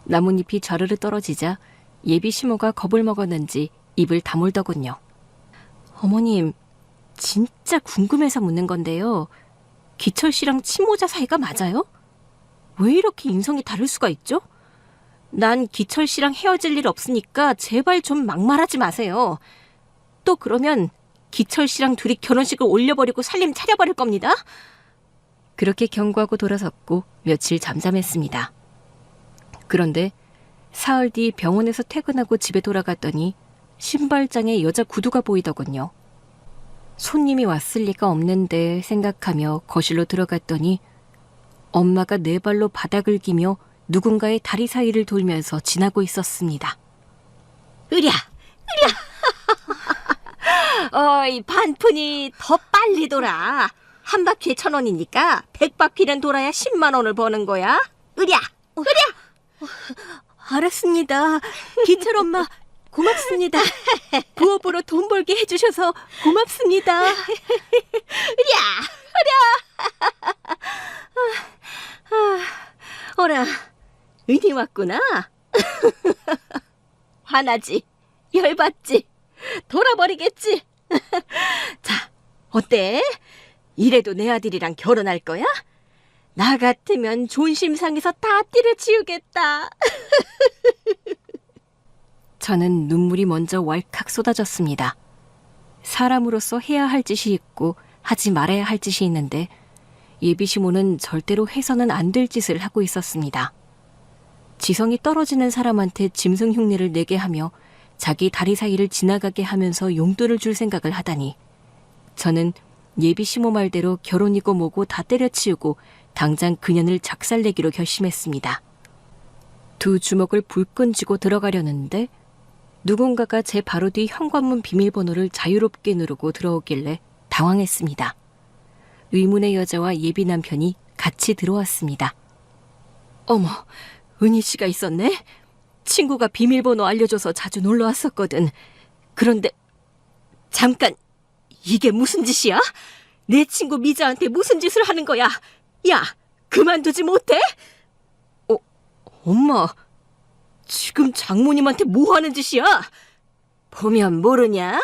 나뭇잎이 좌르르 떨어지자 예비 시모가 겁을 먹었는지 입을 다물더군요. 어머님, 진짜 궁금해서 묻는 건데요. 기철 씨랑 친모자 사이가 맞아요? 왜 이렇게 인성이 다를 수가 있죠? 난 기철 씨랑 헤어질 일 없으니까 제발 좀 막말하지 마세요. 또 그러면 기철 씨랑 둘이 결혼식을 올려버리고 살림 차려버릴 겁니다. 그렇게 경고하고 돌아섰고 며칠 잠잠했습니다. 그런데 사흘 뒤 병원에서 퇴근하고 집에 돌아갔더니 신발장에 여자 구두가 보이더군요. 손님이 왔을 리가 없는데 생각하며 거실로 들어갔더니 엄마가 네 발로 바닥을 기며 누군가의 다리 사이를 돌면서 지나고 있었습니다. 으랴! 어이, 반푼이 더 빨리 돌아. 한 바퀴에 1,000원이니까 100바퀴는 돌아야 10만 원을 버는 거야. 으랴! 알았습니다. 기철 엄마, 고맙습니다. 부업으로 돈 벌게 해주셔서 고맙습니다. 으랴! 어라, 은희 왔구나. 화나지? 열받지? 돌아버리겠지? 자, 어때? 이래도 내 아들이랑 결혼할 거야? 나 같으면 존심상에서 다 띠를 치우겠다. 저는 눈물이 먼저 왈칵 쏟아졌습니다. 사람으로서 해야 할 짓이 있고 하지 말아야 할 짓이 있는데 예비시모는 절대로 해서는 안 될 짓을 하고 있었습니다. 지성이 떨어지는 사람한테 짐승 흉내를 내게 하며 자기 다리 사이를 지나가게 하면서 용돈을 줄 생각을 하다니, 저는 예비시모 말대로 결혼이고 뭐고 다 때려치우고 당장 그년을 작살내기로 결심했습니다. 두 주먹을 불끈 쥐고 들어가려는데 누군가가 제 바로 뒤 현관문 비밀번호를 자유롭게 누르고 들어오길래 당황했습니다. 의문의 여자와 예비 남편이 같이 들어왔습니다. 어머, 은희 씨가 있었네? 친구가 비밀번호 알려줘서 자주 놀러 왔었거든. 그런데 잠깐, 이게 무슨 짓이야? 내 친구 미자한테 무슨 짓을 하는 거야? 야, 그만두지 못해? 엄마, 지금 장모님한테 뭐 하는 짓이야? 보면 모르냐?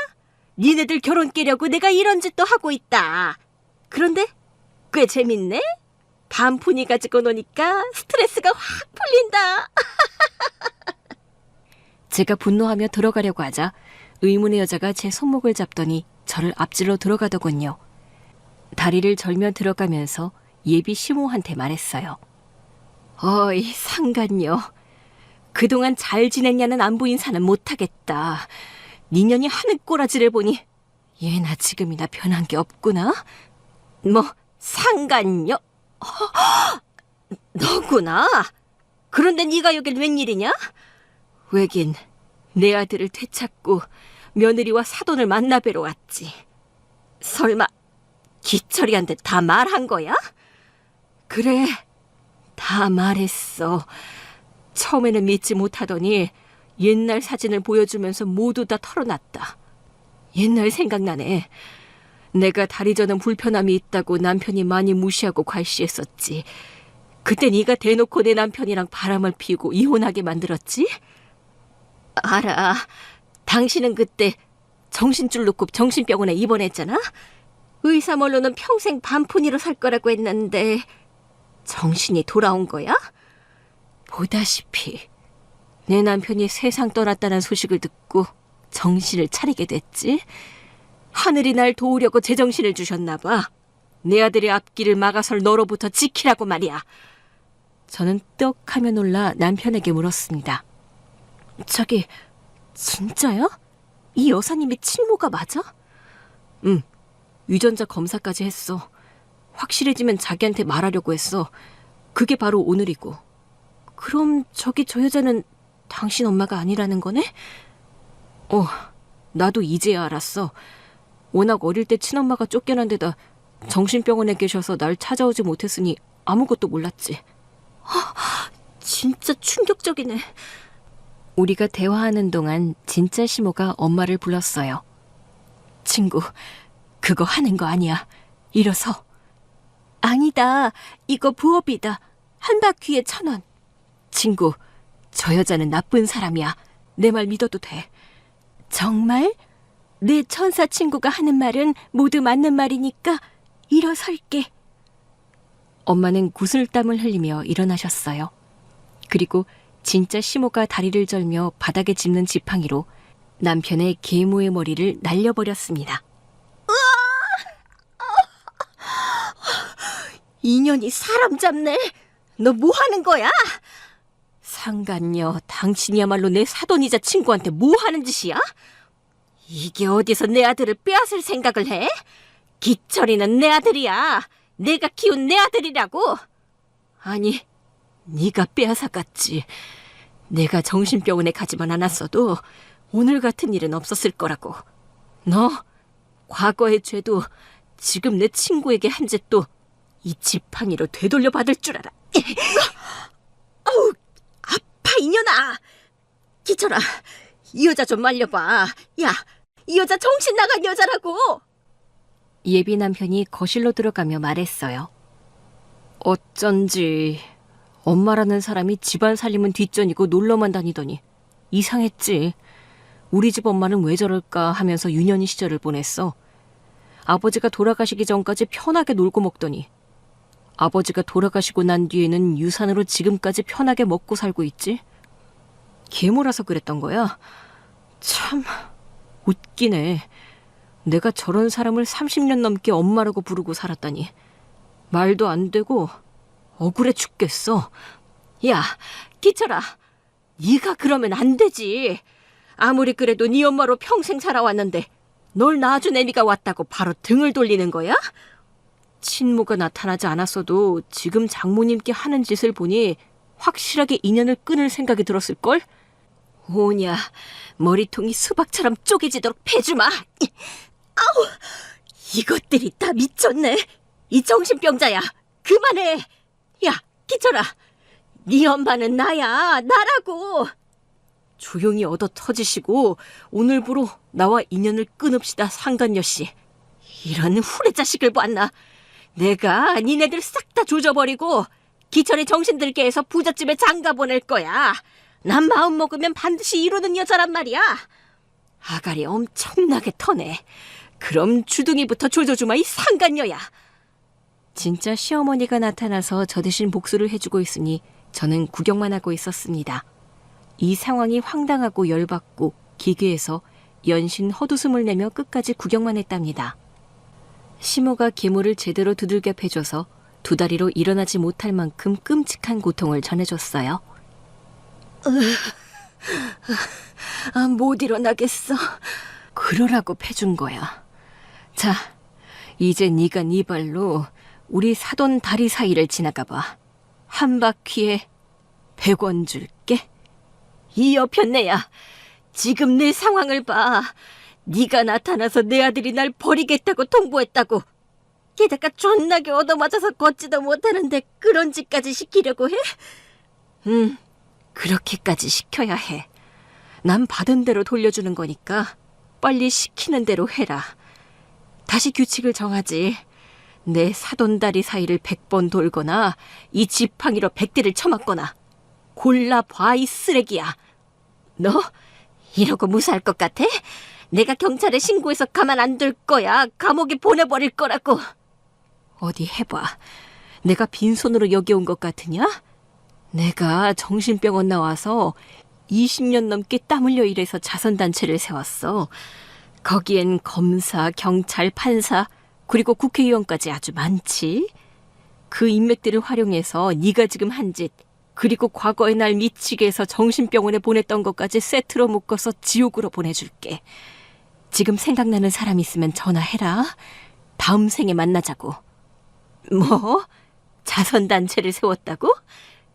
니네들 결혼 끼려고 내가 이런 짓도 하고 있다. 그런데 꽤 재밌네? 반푼이 가지고 노니까 스트레스가 확 풀린다. 제가 분노하며 들어가려고 하자 의문의 여자가 제 손목을 잡더니 저를 앞질러 들어가더군요. 다리를 절며 들어가면서 예비 시모한테 말했어요. 어이, 상간녀. 그동안 잘 지냈냐는 안부 인사는 못하겠다. 니년이 하는 꼬라지를 보니 얘나 지금이나 변한 게 없구나. 뭐, 상간녀? 너구나. 그런데 네가 여길 웬일이냐? 왜긴 내 아들을 되찾고 며느리와 사돈을 만나뵈러 왔지. 설마 기철이한테 다 말한 거야? 그래, 다 말했어. 처음에는 믿지 못하더니 옛날 사진을 보여주면서 모두 다 털어놨다. 옛날 생각나네. 내가 다리 저는 불편함이 있다고 남편이 많이 무시하고 괄시했었지. 그때 네가 대놓고 내 남편이랑 바람을 피우고 이혼하게 만들었지? 알아. 당신은 그때 정신줄 놓고 정신병원에 입원했잖아? 의사말로는 평생 반푼이로 살 거라고 했는데 정신이 돌아온 거야? 보다시피 내 남편이 세상 떠났다는 소식을 듣고 정신을 차리게 됐지. 하늘이 날 도우려고 제정신을 주셨나 봐. 내 아들의 앞길을 막아설 너로부터 지키라고 말이야. 저는 떡하며 놀라 남편에게 물었습니다. 저기, 진짜야? 이 여사님이 친모가 맞아? 응, 유전자 검사까지 했어. 확실해지면 자기한테 말하려고 했어. 그게 바로 오늘이고. 그럼 저기 저 여자는 당신 엄마가 아니라는 거네? 나도 이제야 알았어. 워낙 어릴 때 친엄마가 쫓겨난 데다 정신병원에 계셔서 날 찾아오지 못했으니 아무것도 몰랐지. 진짜 충격적이네. 우리가 대화하는 동안 진짜 시모가 엄마를 불렀어요. 친구, 그거 하는 거 아니야. 일어서. 아니다. 이거 부업이다. 한 바퀴에 1,000원. 친구, 저 여자는 나쁜 사람이야. 내 말 믿어도 돼. 정말? 내 천사 친구가 하는 말은 모두 맞는 말이니까 일어설게. 엄마는 구슬땀을 흘리며 일어나셨어요. 그리고 진짜 시모가 다리를 절며 바닥에 짚는 지팡이로 남편의 계모의 머리를 날려버렸습니다. 인연이 사람 잡네. 너 뭐 하는 거야? 상간녀, 당신이야말로 내 사돈이자 친구한테 뭐 하는 짓이야? 이게 어디서 내 아들을 빼앗을 생각을 해? 기철이는 내 아들이야. 내가 키운 내 아들이라고. 아니, 네가 빼앗아갔지. 내가 정신병원에 가지만 않았어도 오늘 같은 일은 없었을 거라고. 너 과거의 죄도 지금 내 친구에게 한 죄도 이 지팡이로 되돌려 받을 줄 알아. 아우, 아파 이년아. 기철아, 이 여자 좀 말려봐. 야, 이 여자 정신 나간 여자라고. 예비 남편이 거실로 들어가며 말했어요. 어쩐지 엄마라는 사람이 집안 살림은 뒷전이고 놀러만 다니더니 이상했지. 우리 집 엄마는 왜 저럴까 하면서 유년이 시절을 보냈어. 아버지가 돌아가시기 전까지 편하게 놀고 먹더니 아버지가 돌아가시고 난 뒤에는 유산으로 지금까지 편하게 먹고 살고 있지. 계모라서 그랬던 거야. 참 웃기네. 내가 저런 사람을 30년 넘게 엄마라고 부르고 살았다니. 말도 안 되고 억울해 죽겠어. 야, 기철아, 네가 그러면 안 되지. 아무리 그래도 네 엄마로 평생 살아왔는데 널 낳아준 애미가 왔다고 바로 등을 돌리는 거야? 친모가 나타나지 않았어도 지금 장모님께 하는 짓을 보니 확실하게 인연을 끊을 생각이 들었을걸? 오냐, 머리통이 수박처럼 쪼개지도록 패주마. 아우, 이것들이 다 미쳤네. 이 정신병자야. 그만해. 야, 기철아, 네 엄마는 나야. 나라고. 조용히 얻어 터지시고 오늘부로 나와 인연을 끊읍시다, 상간녀 씨. 이런 후레자식을 보았나. 내가 니네들 싹 다 조져버리고 기철이 정신들게 해서 부잣집에 장가 보낼 거야. 난 마음 먹으면 반드시 이루는 여자란 말이야. 아가리 엄청나게 터네. 그럼 주둥이부터 조져주마, 이 상간녀야. 진짜 시어머니가 나타나서 저 대신 복수를 해주고 있으니 저는 구경만 하고 있었습니다. 이 상황이 황당하고 열받고 기괴해서 연신 헛웃음을 내며 끝까지 구경만 했답니다. 시모가 계모를 제대로 두들겨 패줘서 두 다리로 일어나지 못할 만큼 끔찍한 고통을 전해줬어요. 못 일어나겠어. 그러라고 패준 거야. 자, 이제 네가 네 발로 우리 사돈 다리 사이를 지나가봐. 한 바퀴에 100원 줄게. 이 여편네야, 지금 내 상황을 봐. 네가 나타나서 내 아들이 날 버리겠다고 통보했다고. 게다가 존나게 얻어맞아서 걷지도 못하는데 그런 짓까지 시키려고 해? 그렇게까지 시켜야 해. 난 받은 대로 돌려주는 거니까 빨리 시키는 대로 해라. 다시 규칙을 정하지. 내 사돈다리 사이를 100번 돌거나 이 지팡이로 100대를 쳐맞거나 골라봐, 이 쓰레기야. 너 이러고 무사할 것 같아? 내가 경찰에 신고해서 가만 안 둘 거야. 감옥에 보내버릴 거라고. 어디 해봐. 내가 빈손으로 여기 온 것 같으냐? 내가 정신병원 나와서 20년 넘게 땀 흘려 일해서 자선단체를 세웠어. 거기엔 검사, 경찰, 판사, 그리고 국회의원까지 아주 많지. 그 인맥들을 활용해서 네가 지금 한 짓, 그리고 과거에 날 미치게 해서 정신병원에 보냈던 것까지 세트로 묶어서 지옥으로 보내줄게. 지금 생각나는 사람 있으면 전화해라. 다음 생에 만나자고. 뭐? 자선단체를 세웠다고?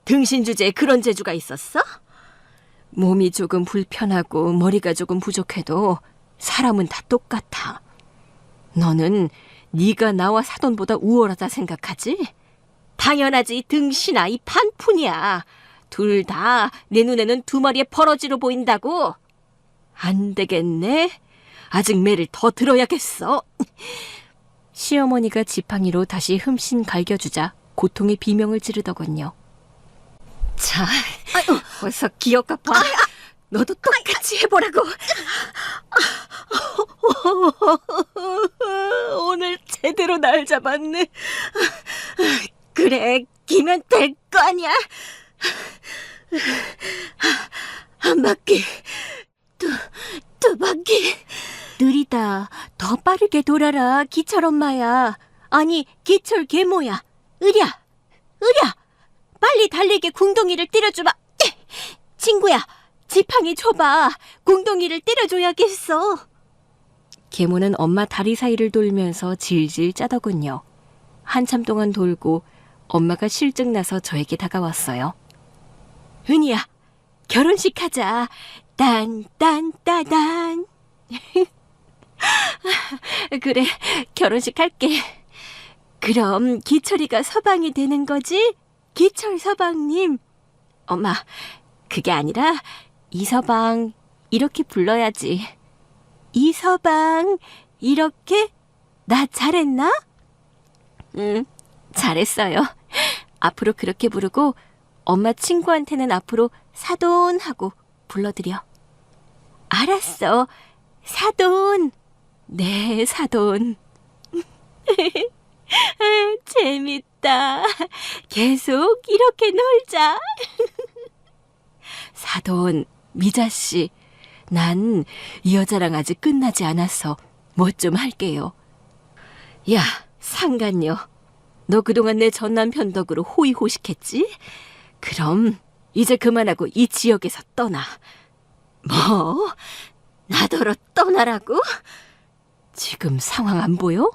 등신 주제에 그런 재주가 있었어? 몸이 조금 불편하고 머리가 조금 부족해도 사람은 다 똑같아. 너는 네가 나와 사돈보다 우월하다 생각하지? 당연하지, 등신아, 이 판푼이야. 둘 다 내 눈에는 두 마리의 버러지로 보인다고. 안 되겠네. 아직 매를 더 들어야겠어. 시어머니가 지팡이로 다시 흠씬 갈겨주자 고통의 비명을 지르더군요. 자, 어서 기어가 봐. 너도 똑같이 해보라고. 오늘 제대로 날 잡았네. 그래, 기면 될 거 아니야. 한 바퀴, 두 바퀴. 느리다. 더 빠르게 돌아라. 기철 엄마야. 아니, 기철 계모야. 으랴, 빨리 달리게 궁둥이를 때려주마. 친구야, 지팡이 줘봐. 궁둥이를 때려줘야겠어. 계모는 엄마 다리 사이를 돌면서 질질 짜더군요. 한참 동안 돌고 엄마가 실증나서 저에게 다가왔어요. 은희야, 결혼식 하자. 딴딴따단. 그래, 결혼식 할게. 그럼 기철이가 서방이 되는 거지? 기철 서방님. 엄마, 그게 아니라 이서방 이렇게 불러야지. 이서방 이렇게? 나 잘했나? 응, 잘했어요. 앞으로 그렇게 부르고 엄마 친구한테는 앞으로 사돈 하고 불러드려. 알았어. 사돈. 네, 사돈. 재밌다. 계속 이렇게 놀자. 사돈, 미자씨, 난 이 여자랑 아직 끝나지 않아서 뭐 좀 할게요. 야, 상간녀, 너 그동안 내 전남편 덕으로 호의호식했지? 그럼 이제 그만하고 이 지역에서 떠나. 뭐? 나더러 떠나라고? 지금 상황 안 보여?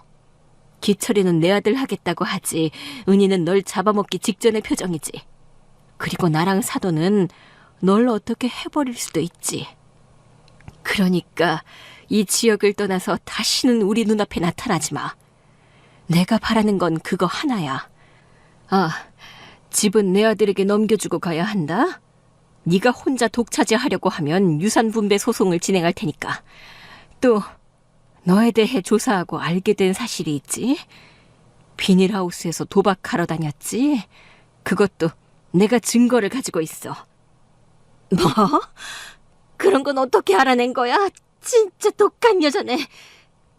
기철이는 내 아들 하겠다고 하지, 은희는 널 잡아먹기 직전의 표정이지. 그리고 나랑 사돈은 널 어떻게 해버릴 수도 있지. 그러니까 이 지역을 떠나서 다시는 우리 눈앞에 나타나지 마. 내가 바라는 건 그거 하나야. 아, 집은 내 아들에게 넘겨주고 가야 한다. 네가 혼자 독차지하려고 하면 유산 분배 소송을 진행할 테니까. 또 너에 대해 조사하고 알게 된 사실이 있지. 비닐하우스에서 도박하러 다녔지. 그것도 내가 증거를 가지고 있어. 뭐? 그런 건 어떻게 알아낸 거야? 진짜 독한 여자네.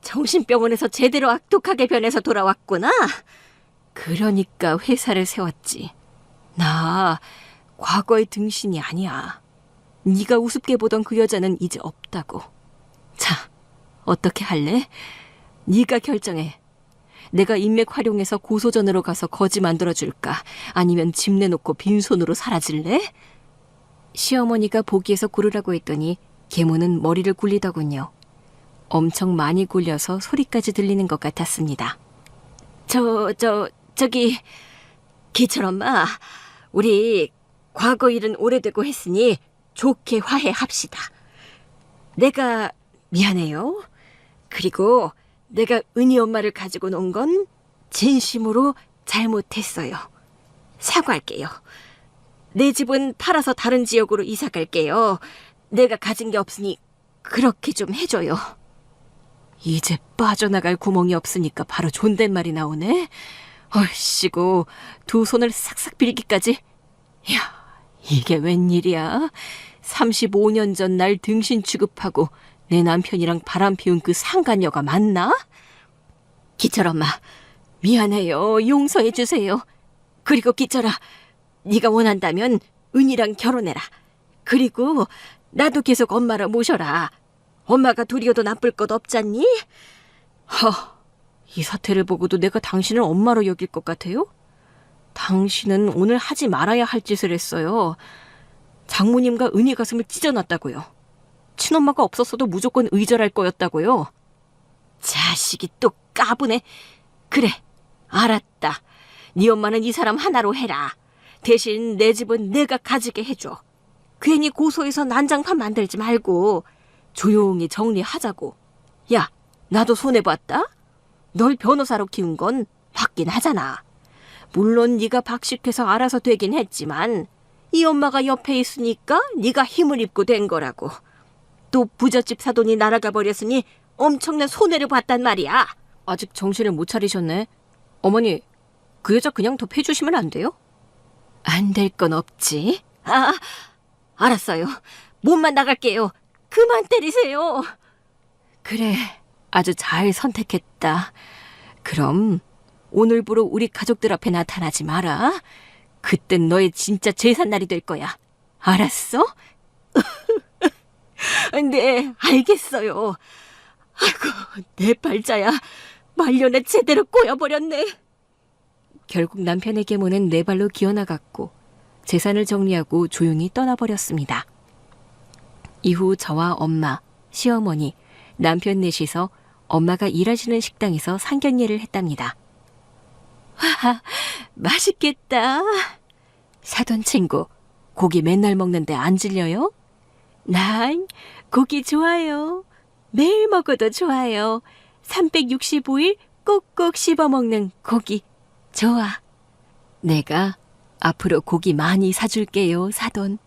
정신병원에서 제대로 악독하게 변해서 돌아왔구나. 그러니까 회사를 세웠지. 나 과거의 등신이 아니야. 네가 우습게 보던 그 여자는 이제 없다고. 자, 어떻게 할래? 네가 결정해. 내가 인맥 활용해서 고소전으로 가서 거지 만들어줄까? 아니면 집 내놓고 빈손으로 사라질래? 시어머니가 보기에서 고르라고 했더니 계모는 머리를 굴리더군요. 엄청 많이 굴려서 소리까지 들리는 것 같았습니다. 저기, 기철 엄마, 우리 과거 일은 오래되고 했으니 좋게 화해합시다. 내가 미안해요. 그리고 내가 은희 엄마를 가지고 논 건 진심으로 잘못했어요. 사과할게요. 내 집은 팔아서 다른 지역으로 이사 갈게요. 내가 가진 게 없으니 그렇게 좀 해줘요. 이제 빠져나갈 구멍이 없으니까 바로 존댓말이 나오네. 얼씨구, 두 손을 싹싹 빌기까지. 야, 이게 웬일이야. 35년 전 날 등신 취급하고 내 남편이랑 바람 피운 그 상간녀가 맞나? 기철 엄마, 미안해요. 용서해 주세요. 그리고 기철아, 네가 원한다면 은희랑 결혼해라. 그리고 나도 계속 엄마를 모셔라. 엄마가 둘이어도 나쁠 것 없잖니? 이 사태를 보고도 내가 당신을 엄마로 여길 것 같아요? 당신은 오늘 하지 말아야 할 짓을 했어요. 장모님과 은희 가슴을 찢어놨다고요. 친엄마가 없었어도 무조건 의절할 거였다고요. 자식이 또 까부네. 그래, 알았다. 네 엄마는 이 사람 하나로 해라. 대신 내 집은 내가 가지게 해줘. 괜히 고소해서 난장판 만들지 말고 조용히 정리하자고. 야, 나도 손해봤다. 널 변호사로 키운 건 맞긴 하잖아. 물론 네가 박식해서 알아서 되긴 했지만 이 엄마가 옆에 있으니까 네가 힘을 입고 된 거라고. 또 부잣집 사돈이 날아가 버렸으니 엄청난 손해를 봤단 말이야. 아직 정신을 못 차리셨네. 어머니, 그 여자 그냥 더 패주시면 안 돼요? 안 될 건 없지. 알았어요. 몸만 나갈게요. 그만 때리세요. 그래, 아주 잘 선택했다. 그럼 오늘부로 우리 가족들 앞에 나타나지 마라. 그땐 너의 진짜 제삿날이 될 거야. 알았어? 네, 알겠어요. 아이고, 내 팔자야. 말년에 제대로 꼬여버렸네. 결국 남편의 계모는 네 발로 기어나갔고 재산을 정리하고 조용히 떠나버렸습니다. 이후 저와 엄마, 시어머니, 남편 넷이서 엄마가 일하시는 식당에서 상견례를 했답니다. 와, 맛있겠다. 사돈 친구, 고기 맨날 먹는데 안 질려요? 난 고기 좋아요. 매일 먹어도 좋아요. 365일 꼭꼭 씹어 먹는 고기 좋아. 내가 앞으로 고기 많이 사줄게요, 사돈.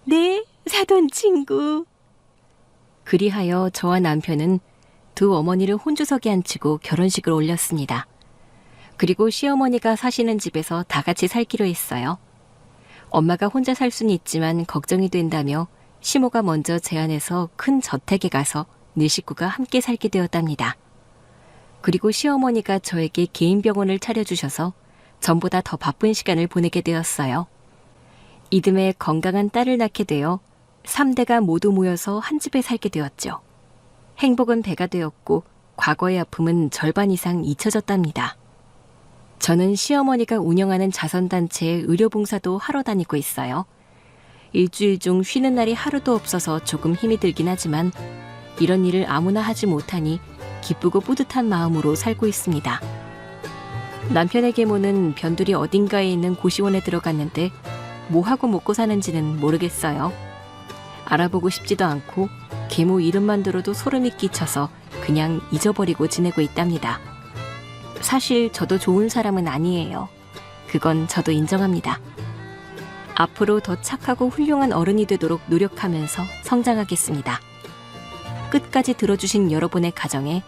네, 사돈 친구. 그리하여 저와 남편은 두 어머니를 혼주석에 앉히고 결혼식을 올렸습니다. 그리고 시어머니가 사시는 집에서 다 같이 살기로 했어요. 엄마가 혼자 살 수는 있지만 걱정이 된다며 시모가 먼저 제안해서 큰 저택에 가서 네 식구가 함께 살게 되었답니다. 그리고 시어머니가 저에게 개인 병원을 차려주셔서 전보다 더 바쁜 시간을 보내게 되었어요. 이듬해 건강한 딸을 낳게 되어 3대가 모두 모여서 한 집에 살게 되었죠. 행복은 배가 되었고 과거의 아픔은 절반 이상 잊혀졌답니다. 저는 시어머니가 운영하는 자선단체에 의료봉사도 하러 다니고 있어요. 일주일 중 쉬는 날이 하루도 없어서 조금 힘이 들긴 하지만 이런 일을 아무나 하지 못하니 기쁘고 뿌듯한 마음으로 살고 있습니다. 남편의 계모는 변두리 어딘가에 있는 고시원에 들어갔는데 뭐하고 먹고 사는지는 모르겠어요. 알아보고 싶지도 않고 계모 이름만 들어도 소름이 끼쳐서 그냥 잊어버리고 지내고 있답니다. 사실 저도 좋은 사람은 아니에요. 그건 저도 인정합니다. 앞으로 더 착하고 훌륭한 어른이 되도록 노력하면서 성장하겠습니다. 끝까지 들어주신 여러분의 가정에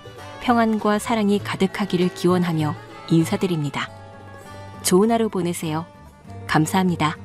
평안과 사랑이 가득하기를 기원하며 인사드립니다. 좋은 하루 보내세요. 감사합니다.